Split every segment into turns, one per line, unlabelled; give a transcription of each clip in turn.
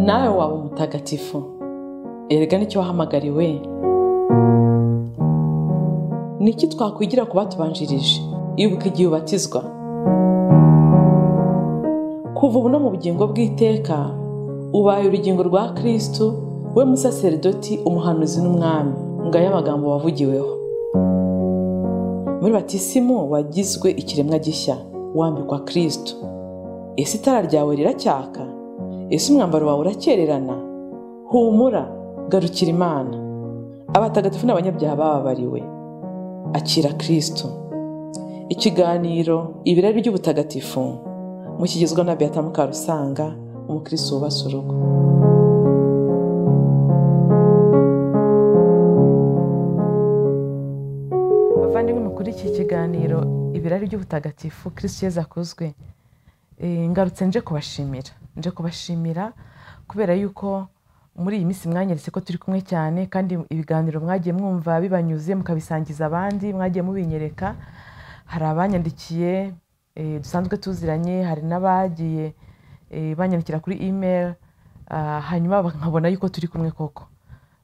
nawe waba umutagatifu. Erega nicyo wahamagariwe. Niki twakwigira ku batubanjirije? Ibuka igihe ubatizwa. Kuva ubu no mu bugingo bw'iteka ubaye urugingo rwa Kristo, we musaserdoti, umuhanuzi n'umwami. Ngaya amagambo wavugiweho. Muri batisimu wagizwe ikiremwa gishya, wambikwa Kristo. Ese itara ryawe riracyaka? Ese umwambaro wawe urakererana? Humura, garukira Imana. Abatagatifu n'abanyabyaha bababariwe. Akira Kristo. Ikiganiro ibirari by'ubutagatifu mukigizwa na Beata Mukarusanga, umukristo wubase urugo. Bavandimwe mukuri iki kiganiro ibirari by'ubutagatifu Kristo Yezu akuzwe. Ngarutse nje kubashimira kubera yuko muri iyi minsi mwanyeretse ko turi kumwe cyane, kandi ibiganiro mwagiye mwumva bibanyuze mukabisangiza abandi, mwagiye mubinyereka. Hari abanyandikiye dusanzwe tuziranye, hari n'abagiye banyandikira kuri email, hanyuma nkabona yuko turi kumwe koko.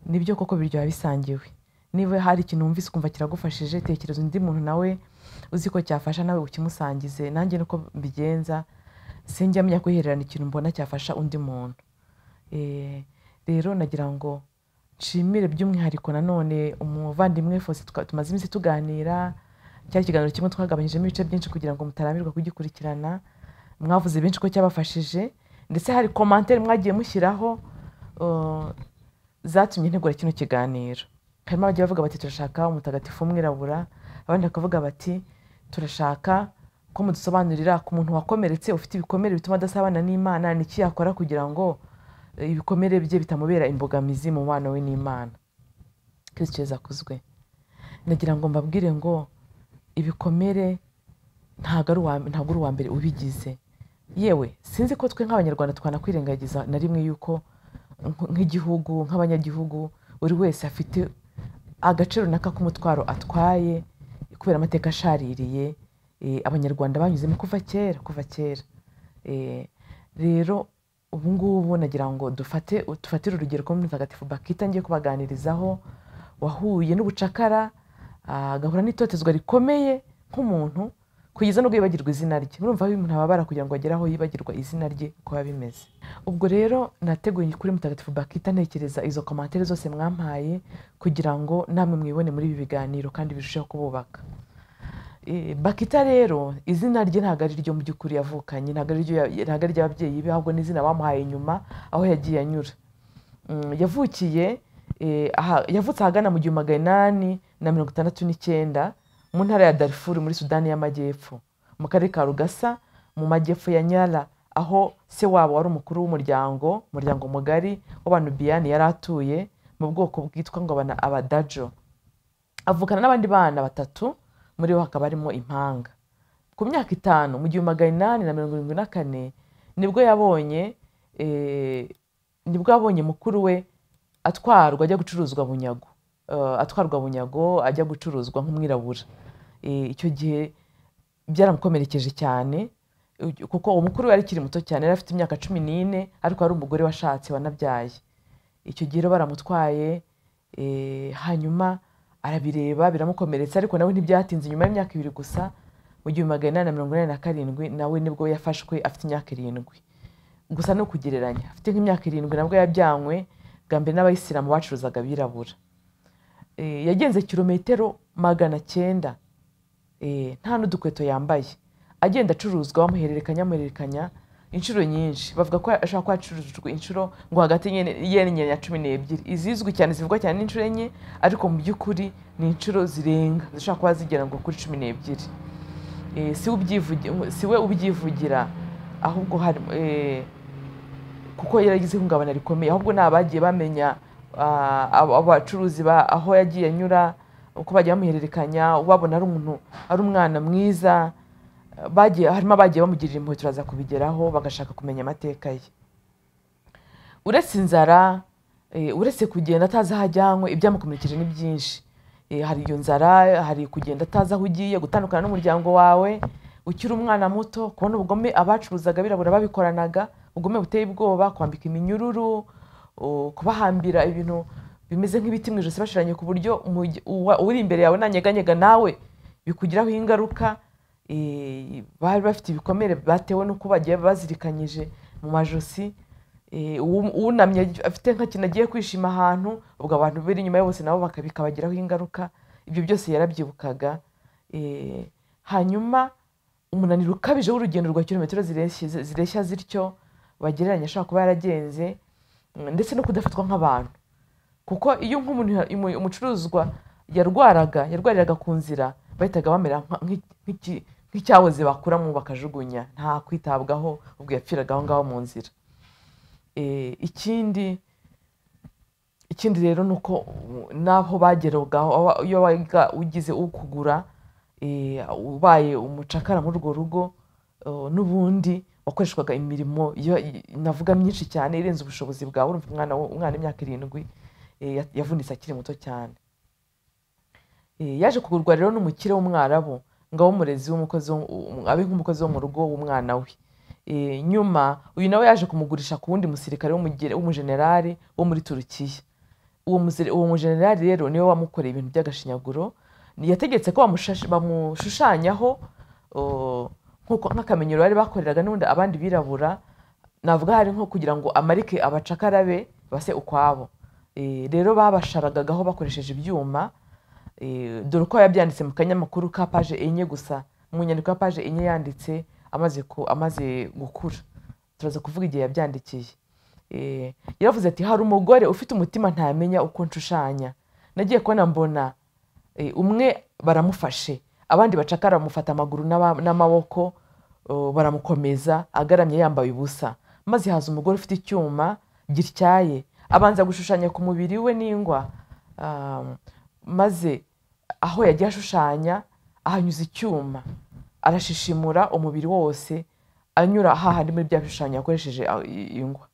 Nibyo koko biryoha bisangiwe. Niba hari ikintu wumvise ukumva kiragufashije, tekereza undi muntu nawe uzi ko cyafasha nawe ukimusangize. Nanjye nuko mbigenza, sinjya menya kwihererana ikintu mbona cyafasha undi muntu. Rero nagira ngo nshimire by'umwihariko nanone umuvandimwe Fose, tumaze iminsi tuganira. Cyari ikiganiro kimwe twagabanyijemo ibice byinshi kugira ngo mutaramirwa kugikurikirana. Mwavuze benshi ko cyabafashije, ndetse hari commentaire mwagiye mushyiraho zatumye ntegura kino kiganiro. Harimo abagiye bavuga bati turashaka umutagatifu umwirabura, abandi bakavuga bati turashaka ko mudusobanurira ku muntu wakomeretse, ufite ibikomere bituma adasabana n'Imana, niki yakora kugira ngo ibikomere bye bitamubera imbogamizi mu mubano we n'Imana. Kristo Yezu akuzwe. Nagira ngo mbabwire ngo ibikomere ntago ari uwa mbere ubigize. Yewe sinzi ko twe nk'abanyarwanda twanakwirengagiza na rimwe yuko nk'igihugu, nk'abanyagihugu, buri wese afite agaciro naka k'umutwaro atwaye kubera amateka ashaririye abanyarwanda banyuzemo kuva kera. Rero ubu ngubu nagira ngo dufatire urugero ko Mutagatifu Bakita ngiye kubaganirizaho, wahuye n'ubucakara, agahura n'itotezwa rikomeye nk'umuntu, kugeza no kwibagirwa izina rye. Murumva aho umuntu ababara kugira ngo agere aho yibagirwa izina rye uko biba bimeze. Ubwo rero nateguye kuri Mutagatifu Bakita ntekereza izo commentaire zose mwampaye kugira ngo namwe mwibone muri ibi biganiro kandi birusheho kububaka. Bakita rero izina rye ntabwo ari ryo mu by'ukuri yavukanye, ntabwo ari ry'ababyeyi be, ahubwo n'izina bamuhaye nyuma aho yagiye anyura. Yavutse ahagana mu 1869 mu ntara ya Darfur muri Sudani y'Amajyepfo, mu karere ka Rugasa mu majyepfo ya Nyala, aho se wabo wari umukuru w'umuryango mugari w'abantu Biyani yari atuye mu bwoko bwitwa ngo Abadajo. Avukana n'abandi bana batatu, muri bo hakaba harimo impanga. Ku myaka 5 mu 1874 nibwo yabonye mukuru we atwarwa ajya gucuruzwa bunyago. Ajya gucuruzwa nk'umwirabura. Icyo gihe byaramukomerekeje cyane kuko umukuru we yari kiri muto cyane, yari afite imyaka 14, ariko ari umugore washatse wanabyaye. Icyo gihe baramutwaye, hanyuma arabireba biramukomeretsa, ariko nawe ntibyatinze. Nyuma y'imyaka 2 gusa mu 1887 nawe nibwo yafashwe afite imyaka 7. Gusa no kugereranya, afite nk'imyaka 7 nabwo yabyanywe bwa mbere n'abayisilamu bacuruzaga birabura. Yagenze kilometero 900, nta n'udukweto yambaye, agenda acuruzwa bamuhererekanya inshuro nyinshi. Bavuga ko ashaka ko acuruzwa inshuro ngo hagati y'enye na 12. Izizwi cyane zivugwa cyane n'inshuro enye, ariko mu by'ukuri ni inshuro zirenga, zishaka kuba zigera ngo kuri 12. Si we ubyivugira, ahubwo hari kuko yaragize ihungabana rikomeye, ahubwo n'abagiye bamenya abacuruzi aho yagiye anyura, uko bagiye bamuhererekanya, ubabona ari umwana mwiza. Harimo abagiye bamugirira impuhwe, turaza kubigeraho, bagashaka kumenya amateka ye. Uretse inzara, uretse kugenda atazi aho ajyanywe, ibyamukomerekeje ni byinshi. Hari iyo nzara, hari kugenda atazi aho ugiye, gutandukana n'umuryango wawe ukiri umwana muto, kubona ubugome abacuruzaga birabura babikoranaga, ubugome buteye ubwoba, kwambika iminyururu, kubahambira ibintu bimeze nk'ibiti mu ijosi bashiranye ku buryo uri imbere yawe nanyeganyega nawe bikugiraho ingaruka. Bari bafite ibikomere batewe n'uko bagiye bazirikanyije mu majosi. Unamye afite nk'ikintu agiye kwishima ahantu, ubwo abantu bari inyuma ye bose nabo bikabagiraho ingaruka. Ibyo byose yarabyibukaga. Hanyuma umunaniro ukabije w'urugendo rwa kilometero zireshya zityo bagereranya ashobora kuba yaragenze, ndetse no kudafatwa nk'abantu, kuko iyo umucuruzwa yarwariraga ku nzira bahitaga bamera nk'icyahoze bakuramo bakajugunya, nta kwitabwaho, ubwo yapfiraga aho ngaho mu nzira. Ikindi rero ni uko n'aho bageragaho, iyo waga ugize ukugura ubaye umucakara muri urwo rugo, n'ubundi wakoreshwaga imirimo navuga myinshi cyane irenze ubushobozi bwawe. Urumva umwana w'imyaka 7 yavunitse akiri muto cyane. Yaje kugurwa rero n'umukire w'umwarabu ngo abe umurezi abe nk'umukozi wo mu rugo w'umwana we. Nyuma uyu nawe yaje kumugurisha ku wundi musirikare w'umujenerali wo muri Turukiya. Uwo mujenerali rero niwe wamukoreye ibintu by'agashinyaguro. Yategetse ko bamushushanyaho nk'akamenyero bari bakoreraga n'ubundi abandi birabura, navuga hari nko kugira ngo amarike abacakara be base ukwabo. Rero babasharagagaho bakoresheje ibyuma. Dore uko yabyanditse mu kanyamakuru ka page 4 gusa, mu nyandiko ya page 4 yanditse amaze gukura. Turaza kuvuga igihe yabyandikiye. Yaravuze ati hari umugore ufite umutima ntamenya uko nshushanya. Nagiye kubona mbona umwe baramufashe, abandi bacakara bamufata amaguru n'amaboko, baramukomeza agaramye yambaye ubusa. Maze haza umugore ufite icyuma gityaye, abanza gushushanya ku mubiri we n'ingwa. Maze aho yagiye ashushanya ahanyuza icyuma, arashishimura umubiri wose anyura hahandi muri bya bishushanyo yakoresheje ingwa.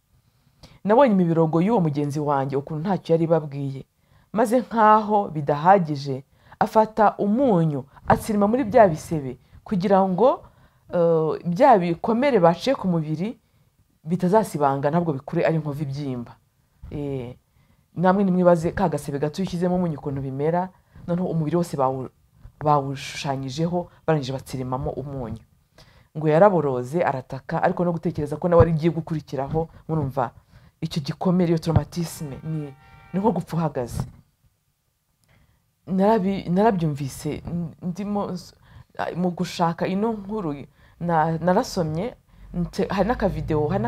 Nabonye imibirogo y'uwo mugenzi wanjye ukuntu ntacyo yari babwiye, maze nkaho bidahagije afata umunyu atsirima muri bya bisebe kugira ngo bya bikomere baciye ku mubiri bitazasibanga, ntabwo bikure ari inkovu ibyimba. Namwe nimwibaze ka gasebe gato ushyizemo umunyu ukuntu bimera, noneho umubiri wose bawushushanyijeho barangije batsirimamo umunyu. Ngo yaraboroze arataka, ariko no gutekereza ko nawe ari giye gukurikiraho. Murumva icyo gikomere, iyo traumatisme ni nko gupfa uhagaze. Narabyumvise ndimo mu gushaka ino nkuru, narasomye hari n'akavideo, hari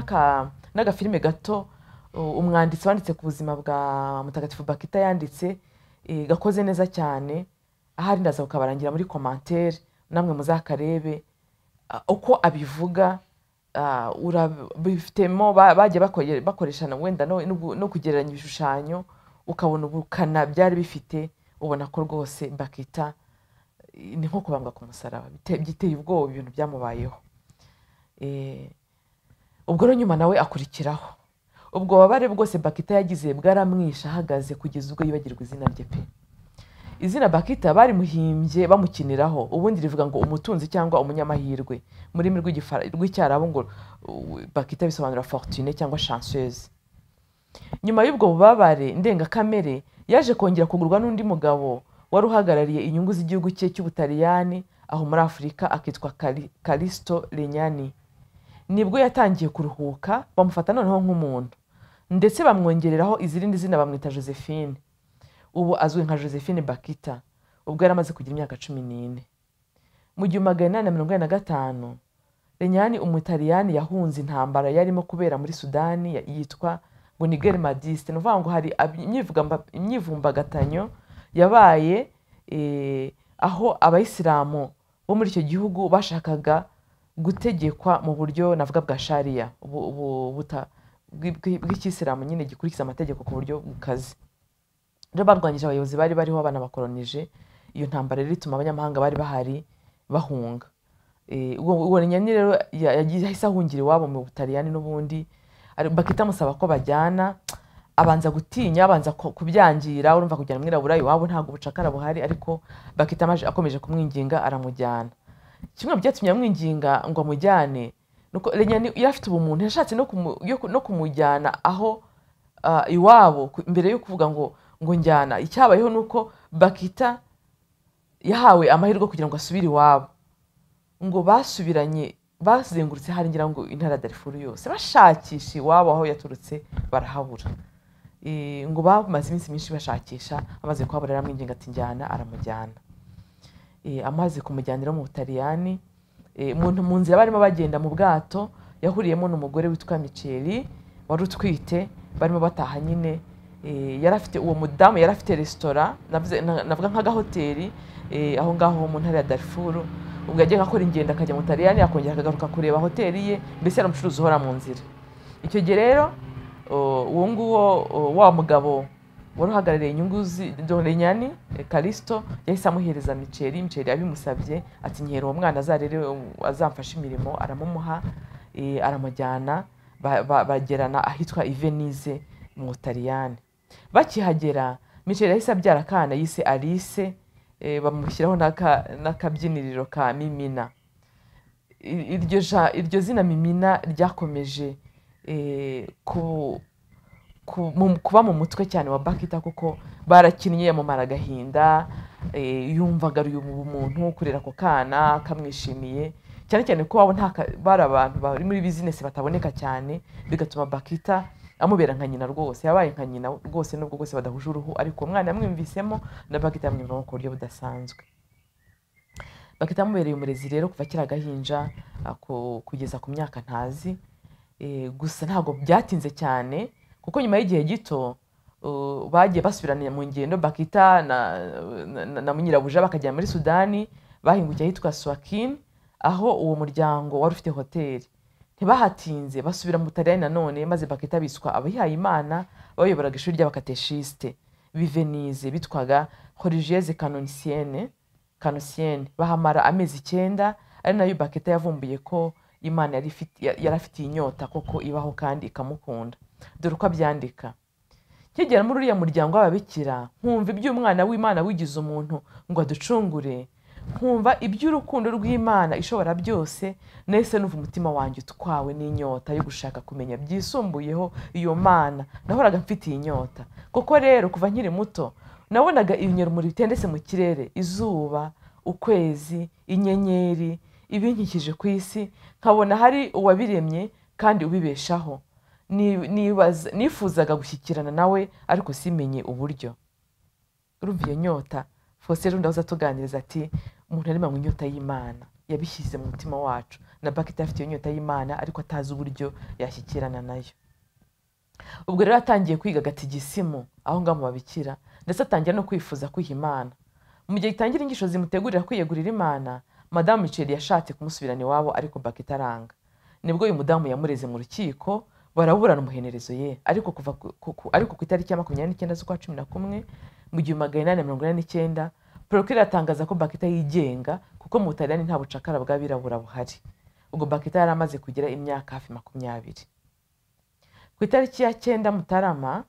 n'agafilime gato umwanditsi wanditse ku buzima bwa Mutagatifu Bakita yanditse, gakoze neza cyane. Ahari ndaza kukabarangira muri commentaire, namwe muzakarebe uko abivuga. Bifitemo bagiye bakoresha wenda no kugereranya ibishushanyo, ukabona ubukana byari bifite, ubona ko rwose Bakita ni nko kubambwa ku musaraba, biteye ubwoba ibintu byamubayeho. Ubwo rero nyuma nawe akurikiraho. Ubwo babare bwose Bakita yagize bwaramwisha ahagaze kugeza ubwo yibagirwa izina rye pe. Izina Bakita bari muhimbye bamukiniraho, ubundi rivuga ngo umutunzi cyangwa umunyamahirwe. Muri rw'icyarabu ngo Bakita bisobanura fortune cyangwa chanceuse. Nyuma y'ubwo bubabare ndengakamere yaje kongera kugurwa n'undi mugabo wari uhagarariye inyungu z'igihugu cye cy'Ubutaliyani aho muri Afurika, akitwa Calisto Legnani. Nibwo yatangiye kuruhuka, bamufata noneho nk'umuntu, ndetse bamwongereraho izirindi zina bamwita Josephine. Ubu azwi nka Josephine Bakita, ubwo yaramaze kugira imyaka 14. Mu 1845 Legnani Umutaliyani yahunze intambara yarimo kubera muri Sudani yitwa ngo ni guerre madiste. Nuvuga ngo hari imyivumbagatanyo yabaye aho abayisilamu bo muri icyo gihugu bashakaga gutegekwa mu buryo navuga bwa sharia, bw'ikisilamu nyine gikurikiza amategeko ku buryo bukaze. Rero barwanyije abayobozi bari bariho banabakolonije. Iyo ntambara rero ituma abanyamahanga bari bahari bahunga. Uwo Legnani rero yahise ahungira iwabo mu Butaliyani n'ubundi. Bakita musaba ko bajyana, abanza gutinya, abanza kubyangira. Urumva kujyana mwirabura iwabo ntabwo ubucakara buhari, ariko Bakita akomeje kumwinginga aramujyana. Kimwe byatumye amwinginga ngo amujyane nuko Renyani yari afite ubumuntu yashatse no kumujyana aho iwabo mbere yo kuvuga ngo njyana. Icyabayeho nuko Bakita yahawe amahirwe kugira ngo asubire iwabo, ngo basubiranye bazengurutse hari ngira ngo intara ya Darfur yose bashakisha iwabo aho yaturutse barahabura. Ngo bamaze iminsi myinshi bashakisha, amaze kuhabura aramwinginga ati njyana, aramujyana. Amaze kumujyanira mu Butaliyani, mu nzira barimo bagenda mu bwato yahuriyemo n'umugore witwa Miceli wari utwite, barimo bataha nyine. Yari afite uwo mudamu yari afite resitora navuga nk'agahoteli aho ngaho mu ntara ya Darfur. Ubwo yagiye akora ingendo akajya mu Butaliyani akongera akagaruka kureba hoteli ye, mbese yari umucuruzi uhora mu nzira. Icyo gihe rero uwo nguwo wa mugabo wari uhagarariye inyungu Renyani Kalisto yahise amuhereza Miceli. Miceli abimusabye ati nkera uwo mwana azarere azamfasha imirimo, aramumuha. Aramujyana bagerana ahitwa Ivenize mu Butaliyani. Bakihagera Miceli yahise abyara akana yise Alice, bamushyiraho n'akabyiniriro ka Mimina. Iryo zina Mimina ryakomeje kuba mu mutwe cyane wa Bakita, kuko barakinnye yamumara agahinda, yumvaga ari umuntu kurera ako kana kamwishimiye cyane cyane ko wabo bari abantu bari muri business bataboneka cyane, bigatuma Bakita amubera nka nyina rwose. Yabaye nka nyina rwose nubwo bwose badahuje uruhu, ariko umwana yamwumvisemo na Bakita yamwumvamo ku buryo budasanzwe. Bakita amubereye umurezi rero kuva akiri agahinja kugeza ku myaka ntazi. Gusa ntabwo byatinze cyane, kuko nyuma y'igihe gito bagiye basubirana mu ngendo. Bakita na Munyirabuja bakajya muri Sudani, bahingukiye ahitwa Swakin, aho uwo muryango wari ufite hoteli. Ntibahatinze basubira mu Butaliyani nanone, maze Bakita biswa abihaye Imana bayoboraga ishuri ry'abakateshiste b'Ivenize bitwaga Religieuse Canonisienne. Bahamara amezi 9, ari nayo Bakita yavumbuye ko Imana yari afitiye inyota koko ibaho kandi ikamukunda. Dore uko abyandika: nkigera muri uriya muryango w'ababikira, nkumva iby'umwana w'Imana wigize umuntu ngo aducungure, nkumva iby'urukundo rw'Imana ishobora byose, nese numva umutima wanjye utwawe n'inyota yo gushaka kumenya byisumbuyeho iyo Mana nahoraga mfitiye inyota. Koko rero kuva nkiri muto nabonaga ibinyarumuri bitendetse mu kirere, izuba, ukwezi, inyenyeri, ibinkikije ku isi, nkabona hari uwabiremye kandi ubibeshaho. Nifuzaga gushyikirana nawe ariko simenye uburyo. Urumva iyo nyota. Faustin rero ndaza tuganiriza ati umuntu ari mu nyota y'Imana, yabishyize mu mutima wacu. Na Bakita afite iyo nyota y'Imana ariko atazi uburyo yashyikirana nayo. Ubwo rero atangiye kwiga gatigisimu aho ngaho mu babikira, ndetse atangira no kwifuza kwiha Imana. Mu gihe gitangira ingisho zimutegurira kwiyegurira Imana, Madamu Miceli yashatse kumusubirana iwabo ariko Bakita aranga. Nibwo uyu mudamu yamureze mu rukiko, baraburana umuhenerezo ye. Ariko ku itariki ya 29 z'ukwa 11 mu 1849, Procureur atangaza ko Bakita yigenga, kuko mu Butaliyani nta bucakara bw'abirabura buhari. Ubwo Bakita yari amaze kugira imyaka hafi 20. Ku itariki ya 9 Mutarama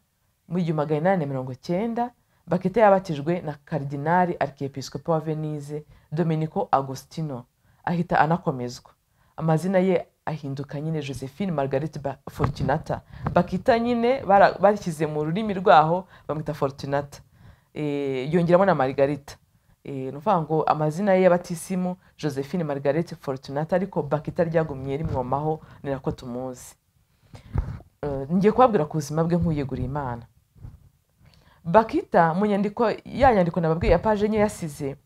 mu 1890, Bakita yabatijwe na Kardinali Archiepiscopo wa Venise Domenico Agostino, ahita anakomezwa. Amazina ye ahinduka nyine Josephine Margarete Fortunata. Bakita nyine barishyize mu rurimi rwaho bamwita Fortunata, yongeramo na Margarita. Nuvuga ngo amazina ye y'abatisimu Josephine Margarete Fortunata, ariko Bakita ryagumye rimwomaho, ni nako tumuzi. Ngiye kubabwira ku buzima bwe nk'uyeguriye Imana. Bakita mu nyandiko nababwiye ya page enye yasize,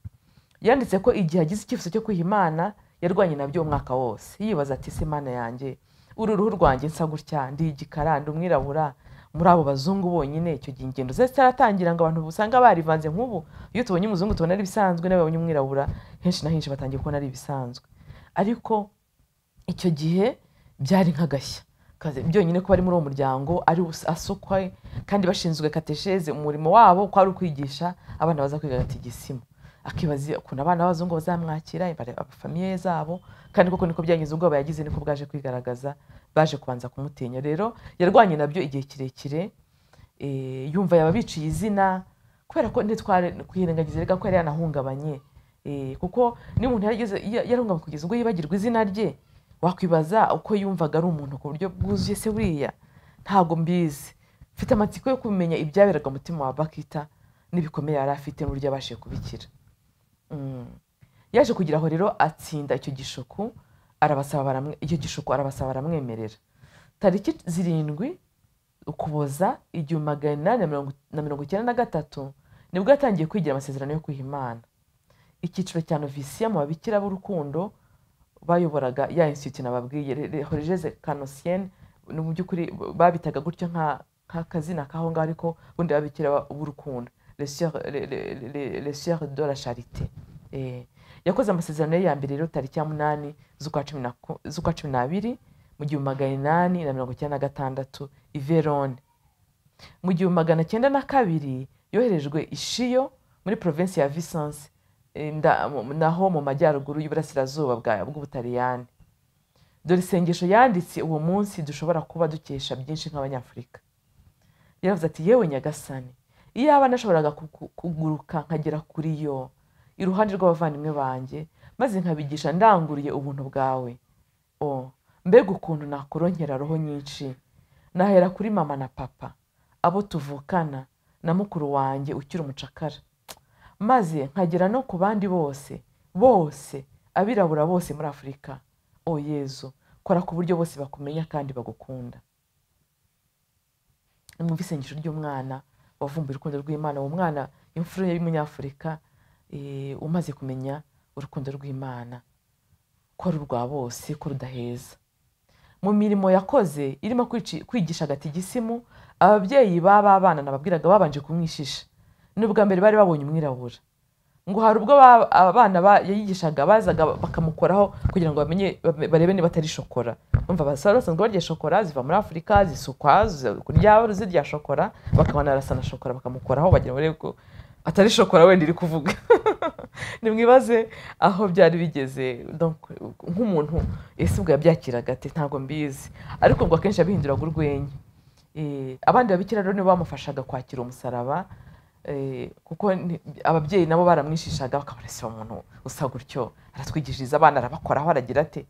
yanditse ko igihe agize icyifuzo cyo kwiha Imana yarwanye nabyo umwaka wose. Yibaza ati se Mana yanjye, uru ruhu rwanjye nsa gutya, ndi igikara, ndi umwirabura muri abo bazungu bonyine. Icyo gihe ingendo zose zitaratangira ngo abantu busanga barivanze nk'ubu. Iyo tubonye umuzungu tubona ari bisanzwe, n'ababonye umwirabura henshi na henshi batangiye kubona ari bisanzwe. Ariko icyo gihe byari nk'agashya byonyine ko bari muri uwo muryango ari asukwa, kandi bashinzwe katesheze. Umurimo wabo ko ari ukwigisha abana baza kwiga gatigisimu. Akibaza ukuntu abana b'abazungu bazamwakira, abafamiye zabo, kandi koko niko byangize. Ubwo yagize niko bwaje kwigaragaza, baje kubanza kumutinya. Rero yarwanye nabyo igihe kirekire, yumva yaba biciye izina, kubera ko ntitware kwirengagiza rega ko yari yanahungabanye, kuko ni umuntu yarahungabanye kugeza ubwo yibagirwa izina rye. wakwibaza uko yumvaga ari umuntu ku buryo bwuzuye se buriya ntabwo mbizi. Mfite amatsiko yo kumenya ibyaberaga umutima wa Bakita n'ibikomeye yari afite n'uburyo yabashije kubikira. Yaje kugira aho rero atsinda icyo gishuku, arabasaba baramwemerera. Tariki 7 Ukuboza 1893 nibwo yatangiye kwigira amasezerano yo kwiha Imana. Icyiciro cya novisiya mu babikira b'urukundo bayoboraga ya institut nababwiye religieuse canosienne, mu by'ukuri babitaga gutyo nk'akazina kaho ngaho, ariko bundi babikira b'urukundo, les sœurs de la charité. Yakoze amasezerano ye ya mbere rero tariki ya 8 z'ukwa 12 mu 1896 i Verone. Mu 1902 yoherejwe i Schio muri province ya Vicence, naho mu majyaruguru y'uburasirazuba bw'Ubutaliyani. Dore isengesho yanditse uwo munsi dushobora kuba dukesha byinshi nk'Abanyafurika. Yaravuze ati: yewe Nyagasani, iyaba nashoboraga kuguruka nkagera kuri yo iruhande rw'abavandimwe banjye, maze nkabigisha ndanguriye ubuntu bwawe. Mbega ukuntu nakuronkera roho nyinshi, nahera kuri mama na papa, abo tuvukana na mukuru wanjye ukiri umucakara, maze nkagera no ku bandi bose abirabura bose muri Afurika. Yezu, kora ku buryo bose bakumenya kandi bagukunda. Mwumva isengesho ry'umwana wavumbuye urukundo rw'Imana, uwo mwana imfura y'umunyafurika umaze kumenya urukundo rw'Imana ko ari urwa bose, ko rudaheza. Mu mirimo yakoze irimo kwigisha agatigisimu, ababyeyi baba abana nababwiraga babanje kumwishisha. N'ubwa mbere bari babonye umwirabura, ngo hari ubwo abana yayigishaga bazaga bakamukoraho kugira ngo bamenye barebe niba atari shokora. Umva basara basanzwe barya shokora ziva muri Afurika, zisukwa kurya zirya shokora, bakabana arasa na shokora bakamukoraho bagira barebe ko atari shokora wenda iri kuvuga. Nimwibaze aho byari bigeze. Donc nk'umuntu ese ubwo yabyakiraga ate ntabwo mbizi, ariko ngo akenshi abihinduraga urwenya. Abandi babikira rero nibo bamufashaga kwakira umusaraba, kuko ababyeyi nabo baramwishishaga bakabarasa umuntu usa gutyo aratwigishiriza abana arabakoraho aragira ate.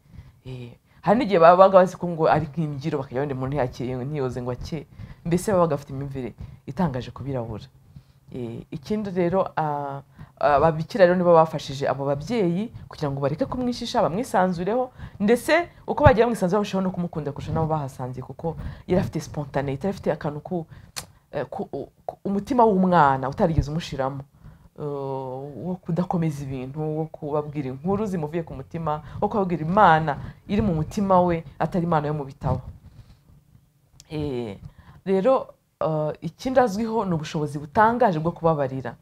Hari n'igihe babaga bazi ko ngo ari nk'imbyiro bakajya wenda umuntu ntiyoze ngo ake, mbese babaga bafite imyumvire itangaje kubirabura. Ikindi rero ababikira rero nibo bafashije abo babyeyi kugira ngo bareke kumwishisha, bamwisanzureho, ndetse uko bagiye bamwisanzura barushaho no kumukunda kurusha nabo bahasanze, kuko yari afite spontaneité, afite akantu umutima w'umwana utarigeze umushiramo, wo kudakomeza ibintu, wo kubabwira inkuru zimuvuye ku mutima, wo kubabwira Imana iri mu mutima we atari Imana yo mu bitabo. Rero ikindi azwiho ni ubushobozi butangaje bwo kubabarira.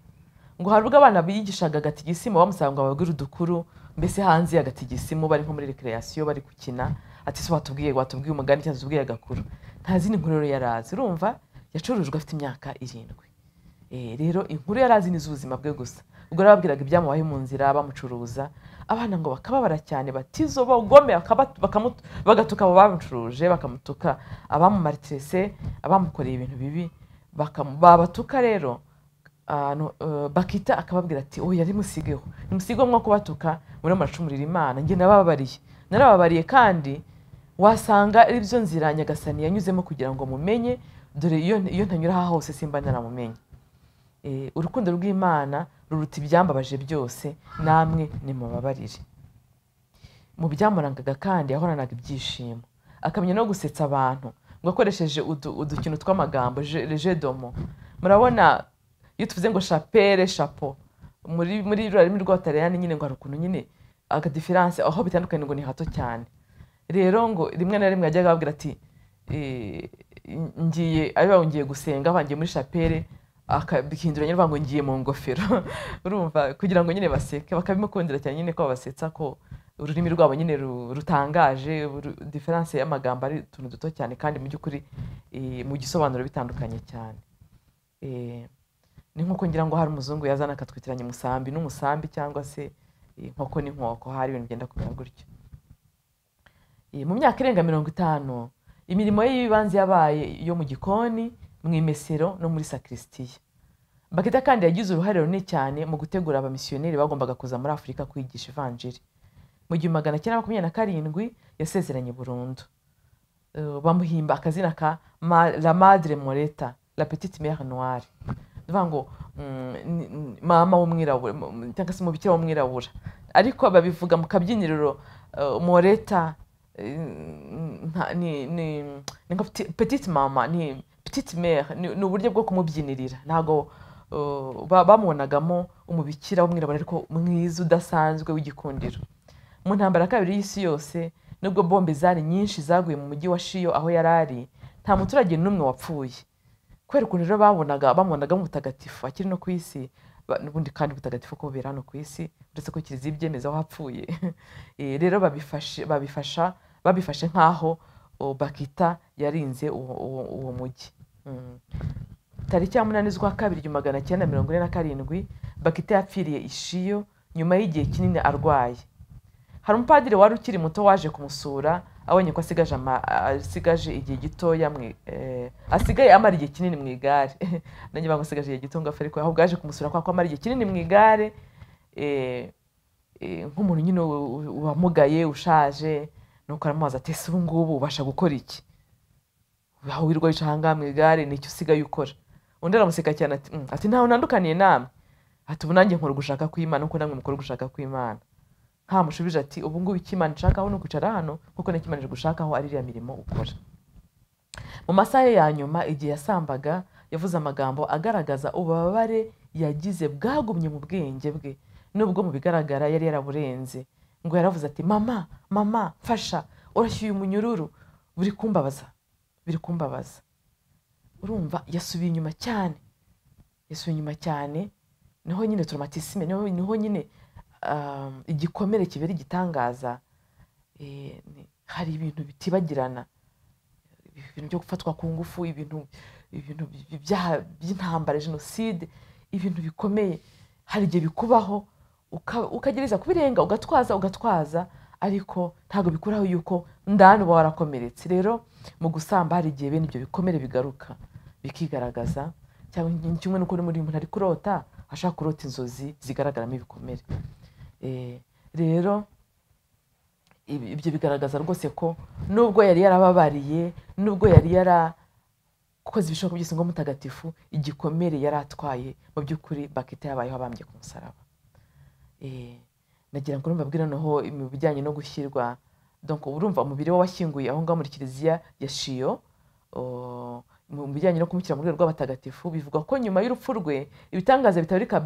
Ngo hari ubwo abana biyigishaga agatigisimu bamusanga ngo babwire udukuru, mbese hanze y'agatigisimu bari nko muri recreation bari gukina, ati se watubwiye umugani cyangwa tubwiye agakuru. Nta zindi nkuru rero yarazi. Urumva yacurujwe afite imyaka 7. Rero inkuru yarazi ni z'ubuzima bwe gusa. Ubwo rababwiraga ibyamubaye mu nzira bamucuruza, abana ngo bakababara cyane batizo bagome bagatuka abo bamucuruje, bakamutuka abamumartrese, abamukoreye ibintu bibi, babatuka rero Bakita akababwira ati yari musigeho, nimusigeho mwo kubatuka muri amacumurira Imana, nge narababariye kandi wasanga ari byo nzira Nyagasani yanyuzemo kugira ngo mumenye, dore iyo ntanyura aha hose simba naramumenye. Urukundo rw'Imana ruruta ibyambabaje byose, namwe nimubabarire. Mu byamurangaga kandi yahoranaga ibyishimo, akamenya no gusetsa abantu, ngo akoresheje udukino tw'amagambo jeu de mots. Murabona iyo tuvuze ngo chapelle chapeau muri rurimi rw'Abataliyani nyine ngo hari ukuntu nyine aga difference aho bitandukanye ngo ni hato cyane. Rero ngo rimwe na rimwe yajyaga ababwira ati ngiye gusenga bangiye muri chapelle, akabihinduranya ngo ngiye mu ngofero. Urumva kugira ngo nyine baseke, bakabimukundira cyane nyine ko basetsa ko ururimi rwabo nyine rutangaje, difference y'amagambo ari tuntu duto cyane kandi mu by'ukuri mu gisobanuro bitandukanye cyane. Ni nkuko ngira ngo hari umuzungu yazana akatwitiranya umusambi n'umusambi, cyangwa se inkoko n'inkoko, hari ibintu byenda kumera gutyo. Mu myaka irenga 50 imirimo ye y'ibanze yabaye yo mu gikoni, mu imesero no muri sakristiya. Bakita kandi yagize uruhare runini cyane mu gutegura abamisiyoneri bagombaga kuza muri Afurika kwigisha ivanjiri. mu 1927 yasezeranye burundu. Bamuhimba akazina ka la Madre Moreta, la Petite Mère Noire, bivuga ngo mama w'umwirabura cyangwa se umubikira w'umwirabura, ariko babivuga mu kabyiniriro Moreta ni nka petite mama, ni petite mère, ni uburyo bwo kumubyinirira. Ntago bamubonagamo umubikira w'umwirabura ariko mwiza udasanzwe w'igikundiro. Mu ntambara ya kabiri y'isi yose, nubwo bombe zari nyinshi zaguye mu mujyi wa Shiyo aho yarari, nta muturage n'umwe wapfuye. Kubera ukuntu rero bamubonagamo umutagatifu akiri no ku isi, n'ubundi kandi ubutagatifu ko bubera hano ku isi, uretse ko kiliziya ibyemeza aho hapfuye. Rero babifashe nk'aho Bakita yarinze uwo mujyi. Tariki ya 8 z'ukwa kabiri 1947 Bakita yapfiriye i Shiyo nyuma y'igihe kinini arwaye. Hari umupadiri wari ukiri muto waje kumusura, abonye ko asigaje igihe gitoya asigaye amara igihe kinini mu igare. Nanjye bango asigaje igihe gito ngafari ko ahubwo yaje kumusura kwa amara igihe kinini mu igare, nk'umuntu nyine wamugaye ushaje, nuko aramubaza ati ese ubu ngubu ubasha gukora iki? Aho wirwa wicahanga mu igare nicyo usigaye ukora? Undi aramuseka cyane ati ntaho nandukaniye namwe, ati ubu nanjye nkora gushaka kw'Imana uko namwe mukora gushaka kw'Imana. Ntamushubije ati ubu ngubu icyo Imana ishakaho ni ukwicara hano kuko nicyo Imana gushakaho ari iriya mirimo ukora. Mu masaha ya nyuma igihe yasambaga yavuze amagambo agaragaza ububabare yagize bwagumye mu bwenge bwe, nubwo mu bigaragara yari yaraburenze. Ngo yaravuze ati mama mfasha, urashyuye umunyururu, biri kumbabaza. Urumva yasubiye inyuma cyane, niho nyine traumatisme, niho nyine igikomere kibera igitangaza. Hari ibintu bitibagirana, ibintu byo gufatwa ku ngufu, ibintu by'intambara, jenoside, ibintu bikomeye. Hari igihe bikubaho ukagereza kubirenga, ugatwaza, ariko ntabwo bikuraho yuko ndani uba warakomeretse. Rero mu gusamba hari igihe bene ibyo bikomere bigaruka bikigaragaza, cyangwa kimwe n'uko muri umuntu ari kurota ashaka kurota inzozi zigaragaramo ibikomere. Rero ibyo bigaragaza rwose ko nubwo yari yarababariye, nubwo yari yarakoze ibishoboka byose ngo mutagatifu, igikomere yari atwaye mu by'ukuri Bakita yabayeho abambye ku musaraba. Nagira ngo mbabwire noneho mu bijyanye no gushyirwa, donc urumva umubiri we washyinguye aho ngaho muri kiliziya ya Shiyo. Mu bijyanye no kumushyira mu rwego rw'abatagatifu, bivuga ko nyuma y'urupfu rwe ibitangaza bitabirika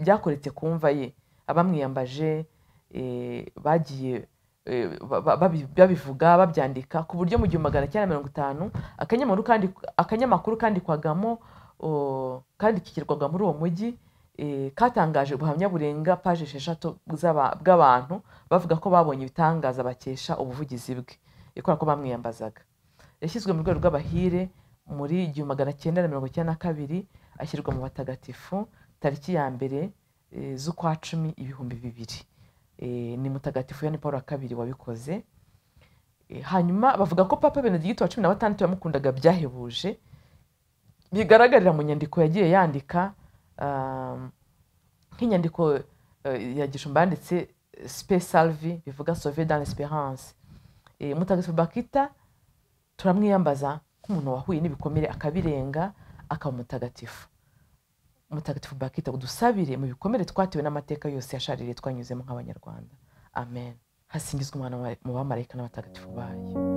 byakoretse ku mva ye. Abamwiyambaje bagiye babivuga babyandika ku buryo mu 1950 akanyamakuru kandikwagamo kandi kikirwaga muri uwo mujyi katangaje ubuhamya burenga paje 6 bw'abantu bavuga ko babonye ibitangaza bakesha ubuvugizi bwe, ikora ko bamwiyambazaga. Yashyizwe mu rwego rw'abahire muri 1992, ashyirwa mu batagatifu tariki ya 1 z'ukwa 10 2000. Ni mutagatifu Yohani Pawulo II wabikoze. Hanyuma bavuga ko Papa Benedicto wa 16 yamukundaga byahebuje, bigaragarira mu nyandiko yagiye yandika, nk'inyandiko ya Gishumba yanditse Spe Salvi, bivuga sauver dans l'espérance. Mutagatifu Bakita turamwiyambaza nk'umuntu wahuye n'ibikomere akabirenga akaba mutagatifu. Mutagatifu Bakita udusabire mu bikomere twatewe n'amateka yose yashaririye twanyuzemo nk'abanyarwanda. Amen. Hasingizwe Umwana mu bamarayika n'abatagatifu bayo.